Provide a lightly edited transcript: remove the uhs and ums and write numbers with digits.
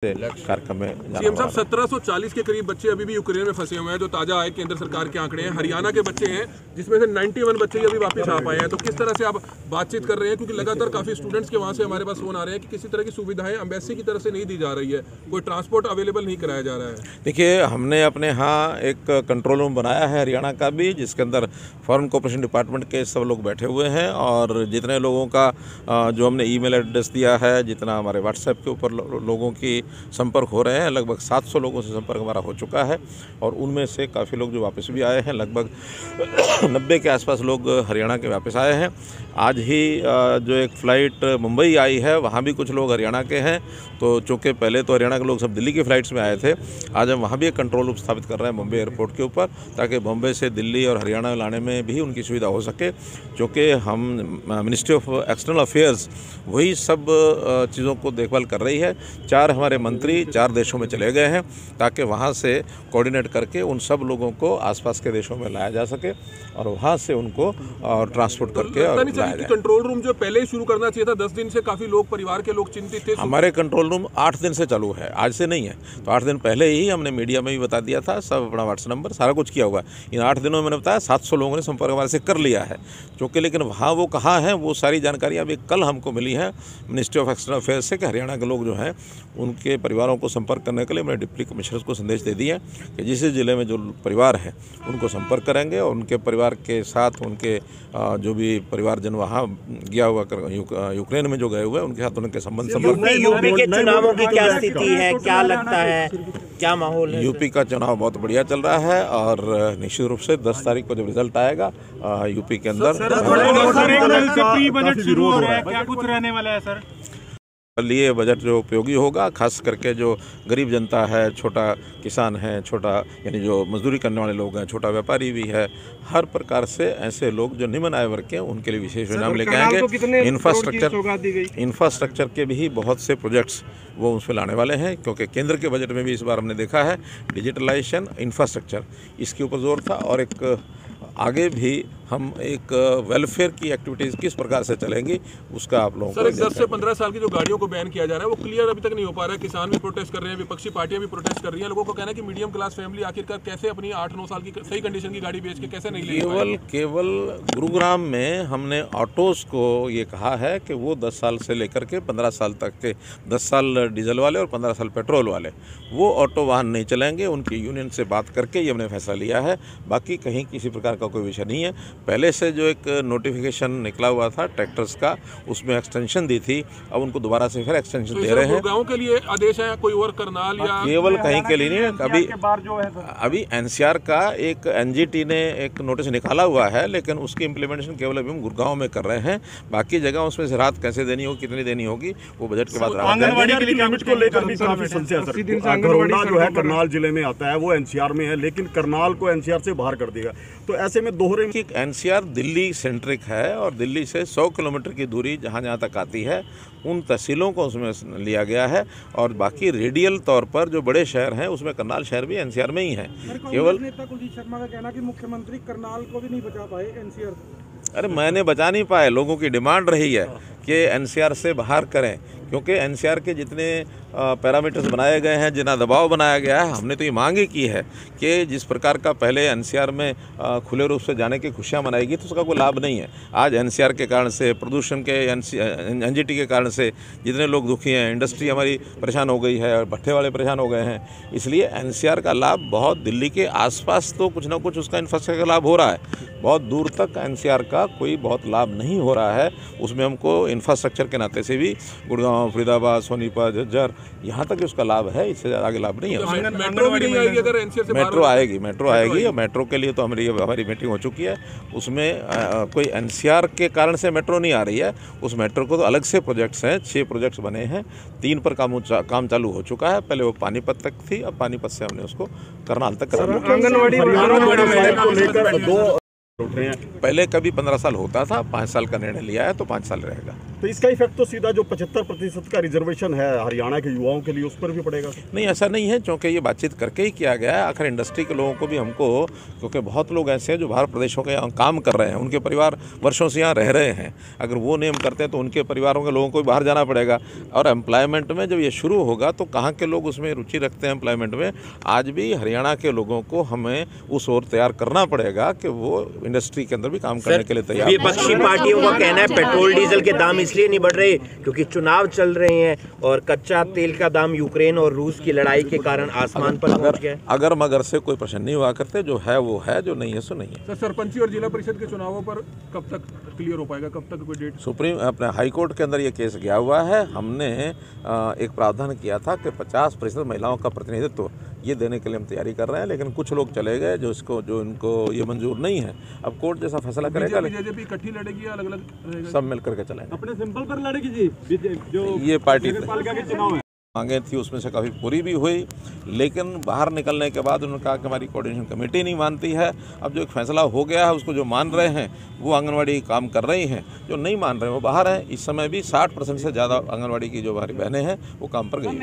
कार्यक्रम में सीएम साहब 1740 के करीब बच्चे अभी भी यूक्रेन में फंसे हुए हैं, जो ताजा आए केंद्र सरकार के आंकड़े हैं। हरियाणा के बच्चे हैं जिसमें से 91 बच्चे अभी वापस आ पाए हैं। तो किस तरह से आप बातचीत कर रहे हैं, क्योंकि लगातार काफी स्टूडेंट्स के वहां से हमारे पास फोन आ रहे हैं कि किसी तरह की सुविधाएं एम्बेसी की तरफ से नहीं दी जा रही है, कोई ट्रांसपोर्ट अवेलेबल नहीं कराया जा रहा है। देखिए, हमने अपने यहाँ एक कंट्रोल रूम बनाया है हरियाणा का भी, जिसके अंदर फॉरेन कोऑपरेशन डिपार्टमेंट के सब लोग बैठे हुए हैं और जितने लोगों का जो हमने ईमेल एड्रेस दिया है, जितना हमारे व्हाट्सएप के ऊपर लोगों की संपर्क हो रहे हैं, लगभग 700 लोगों से संपर्क हमारा हो चुका है और उनमें से काफ़ी लोग जो वापस भी आए हैं, लगभग 90 के आसपास लोग हरियाणा के वापस आए हैं। आज ही जो एक फ़्लाइट मुंबई आई है, वहाँ भी कुछ लोग हरियाणा के हैं। तो चूँकि पहले तो हरियाणा के लोग सब दिल्ली की फ़्लाइट्स में आए थे, आज हम वहाँ भी एक कंट्रोल रूम स्थापित कर रहे हैं मुंबई एयरपोर्ट के ऊपर, ताकि बॉम्बे से दिल्ली और हरियाणा लाने में भी उनकी सुविधा हो सके। चूँकि हम मिनिस्ट्री ऑफ एक्सटर्नल अफेयर्स वही सब चीज़ों को देखभाल कर रही है। 4 हमारे मंत्री 4 देशों में चले गए हैं, ताकि वहाँ से कोऑर्डिनेट करके उन सब लोगों को आसपास के देशों में लाया जा सके और वहाँ से उनको ट्रांसपोर्ट करके और लाया जाए। कंट्रोल रूम जो पहले ही शुरू करना चाहिए था, 10 दिन से काफ़ी लोग, परिवार के लोग चिंतित थे। हमारे कंट्रोल रूम 8 दिन से चालू है, आज से नहीं है। तो 8 दिन पहले ही हमने मीडिया में भी बता दिया था, सब अपना व्हाट्सएप नंबर सारा कुछ किया हुआ। इन 8 दिनों में मैंने बताया 700 लोगों ने संपर्क हमारे से कर लिया है। चूँकि लेकिन वहाँ वो कहाँ हैं, वो सारी जानकारी अभी कल हमको मिली है मिनिस्ट्री ऑफ एक्सटर्नल अफेयर्स से कि हरियाणा के लोग जो हैं उनके परिवारों को संपर्क करने के लिए मैंने डिप्टी कमिश्नर को संदेश दे दिया कि जिस ज़िले में जो परिवार हैं उनको संपर्क करेंगे और उनके परिवार के साथ उनके जो भी परिवारजन वहाँ गया हुआ यूक्रेन में जो गए हुए हैं उनके साथ उनके संबंध यूपी के चुनावों की क्या स्थिति है, क्या लगता है, क्या माहौल है? यूपी का चुनाव बहुत बढ़िया चल रहा है और निश्चित रूप से 10 तारीख को जब रिजल्ट आएगा यूपी के अंदर बजट शुरू हो रहा है, क्या कुछ रहने वाला है सर? लिए बजट जो उपयोगी होगा, खास करके जो गरीब जनता है, छोटा किसान है, छोटा यानी जो मजदूरी करने वाले लोग हैं, छोटा व्यापारी भी है, हर प्रकार से ऐसे लोग जो निम्न आय वर्ग के हैं उनके लिए विशेष योजना लेके आएंगे। इंफ्रास्ट्रक्चर के भी बहुत से प्रोजेक्ट्स वो उसमें लाने वाले हैं, क्योंकि केंद्र के बजट में भी इस बार हमने देखा है डिजिटलाइजेशन, इंफ्रास्ट्रक्चर, इसके ऊपर जोर था। और एक आगे भी हम एक वेलफेयर की एक्टिविटीज़ किस प्रकार से चलेंगी उसका आप लोगों को। 10 से 15 साल की जो गाड़ियों को बैन किया जा रहा है वो क्लियर अभी तक नहीं हो पा रहा है। किसान भी प्रोटेस्ट कर रहे हैं, विपक्षी पार्टियां भी प्रोटेस्ट कर रही हैं। लोगों को कहना है कि मीडियम क्लास फैमिली आखिरकार कैसे अपनी 8-9 साल की सही कंडीशन की गाड़ी बेच के कैसे नहीं ले। केवल गुरुग्राम में हमने ऑटोज़ को ये कहा है कि वो 10 साल से लेकर के 15 साल तक के, 10 साल डीजल वाले और 15 साल पेट्रोल वाले, वो ऑटो वाहन नहीं चलेंगे। उनकी यूनियन से बात करके ये हमने फैसला लिया है। बाकी कहीं किसी प्रकार का कोई विषय नहीं है। पहले से जो एक नोटिफिकेशन निकला हुआ था ट्रैक्टर्स का, उसमें एक्सटेंशन दी थी, अब उनको दोबारा से फिर एक्सटेंशन दे रहे हैं। गाँव के लिए आदेश है, कोई और करनाल या केवल कहीं के लिए नहीं। अभी एनसीआर का एक एनजीटी ने एक नोटिस निकाला हुआ है, लेकिन उसकी इम्प्लीमेंटेशन केवल अभी हम गुड़गांव में कर रहे हैं। बाकी जगह उसमें से राहत कैसे देनी होगी, कितनी देनी होगी, वो बजट के बाद आंगनबाड़ी के लिमिट को लेकर भी काफी समस्या है। घरोंडा जो है करनाल जिले में आता है, वो एनसीआर में है, लेकिन करनाल को एनसीआर से बाहर कर देगा। तो ऐसे में दोहरे एनसीआर दिल्ली सेंट्रिक है और दिल्ली से 100 किलोमीटर की दूरी जहाँ तक आती है उन तहसीलों को उसमें लिया गया है। और बाकी रेडियल तौर पर जो बड़े शहर हैं उसमें करनाल शहर भी एनसीआर में ही है। केवल नेता कुलदीप शर्मा का कहना कि मुख्यमंत्री करनाल को भी नहीं बचा पाए एनसीआर। अरे मैंने बचा नहीं पाए, लोगों की डिमांड रही है कि एनसीआर से बाहर करें, क्योंकि एनसीआर के जितने पैरामीटर्स बनाए गए हैं, जितना दबाव बनाया गया है, हमने तो ये मांग ही की है कि जिस प्रकार का पहले एनसीआर में खुले रूप से जाने की खुशियां मनाएगी, तो उसका कोई लाभ नहीं है। आज एनसीआर के कारण से, प्रदूषण के, एनजीटी के कारण से जितने लोग दुखी हैं, इंडस्ट्री हमारी परेशान हो गई है और भट्ठे वाले परेशान हो गए हैं। इसलिए एनसीआर का लाभ बहुत, दिल्ली के आसपास तो कुछ ना कुछ उसका इंफ्रास्ट्रक्चर का लाभ हो रहा है, बहुत दूर तक एनसीआर का कोई बहुत लाभ नहीं हो रहा है। उसमें हमको इंफ्रास्ट्रक्चर के नाते से भी गुड़गांव, फरीदाबाद, सोनीपत, झज्जर, यहाँ तक उसका लाभ है, इससे ज़्यादा आगे लाभ नहीं है। मेट्रो आएगी और मेट्रो के लिए तो हमारी मीटिंग हो चुकी है। उसमें कोई एनसीआर के कारण से मेट्रो नहीं आ रही है। उस मेट्रो को तो अलग से प्रोजेक्ट्स हैं, 6 प्रोजेक्ट्स बने हैं, 3 पर काम चालू हो चुका है। पहले वो पानीपत तक थी, अब पानीपत से हमने उसको करनाल तक करा। पहले कभी 15 साल होता था, 5 साल का निर्णय लिया है तो 5 साल रहेगा। तो इसका इफेक्ट तो सीधा जो 75% का रिजर्वेशन है हरियाणा के युवाओं के लिए उस पर भी पड़ेगा। नहीं, ऐसा नहीं है, क्योंकि ये बातचीत करके ही किया गया है। आखिर इंडस्ट्री के लोगों को भी हमको, क्योंकि बहुत लोग ऐसे हैं जो बाहर प्रदेशों के यहाँ काम कर रहे हैं, उनके परिवार वर्षों से यहाँ रह रहे हैं, अगर वो नियम करते हैं तो उनके परिवारों के लोगों को भी बाहर जाना पड़ेगा। और एम्प्लॉयमेंट में जब ये शुरू होगा तो कहाँ के लोग उसमें रुचि रखते हैं एम्प्लॉयमेंट में। आज भी हरियाणा के लोगों को हमें उस ओर तैयार करना पड़ेगा कि वो इंडस्ट्री के अंदर भी काम करने के लिए तैयार। विपक्षी पार्टियों का कहना है पेट्रोल डीजल के दाम इसलिए नहीं बढ़ रहे क्योंकि चुनाव चल रहे हैं और कच्चा तेल का दाम यूक्रेन और रूस की लड़ाई के कारण आसमान पर पहुंच गया। अगर मगर से कोई प्रश्न नहीं हुआ करते, जो है वो है, जो नहीं है सो नहीं है। सर, सरपंची और जिला परिषद के चुनावों पर कब तक क्लियर हो पाएगा, कब तक कोई डेट? सुप्रीम अपने हाई कोर्ट के अंदर ये केस गया हुआ है। हमने एक प्रावधान किया था कि 50% महिलाओं का प्रतिनिधित्व ये देने के लिए हम तैयारी कर रहे हैं, लेकिन कुछ लोग चले गए जो इनको ये मंजूर नहीं है। अब कोर्ट जैसा फैसला करेगा। बीजेपी इकट्ठी लड़ेगी या अलग अलग? सब मिल करके चलेंगे। अपने सिंपल पर लड़ेगी जी जो ये पार्टी नगरपालिका के चुनाव है मांगे थी उसमें से काफ़ी पूरी भी हुई, लेकिन बाहर निकलने के बाद उन्होंने कहा कि हमारी कोऑर्डिनेशन कमेटी नहीं मानती है। अब जो एक फैसला हो गया है उसको जो मान रहे हैं वो आंगनवाड़ी काम कर रही हैं, जो नहीं मान रहे हैं वो बाहर हैं। इस समय भी 60% से ज़्यादा आंगनवाड़ी की जो हमारी बहनें हैं वो काम पर गई हैं।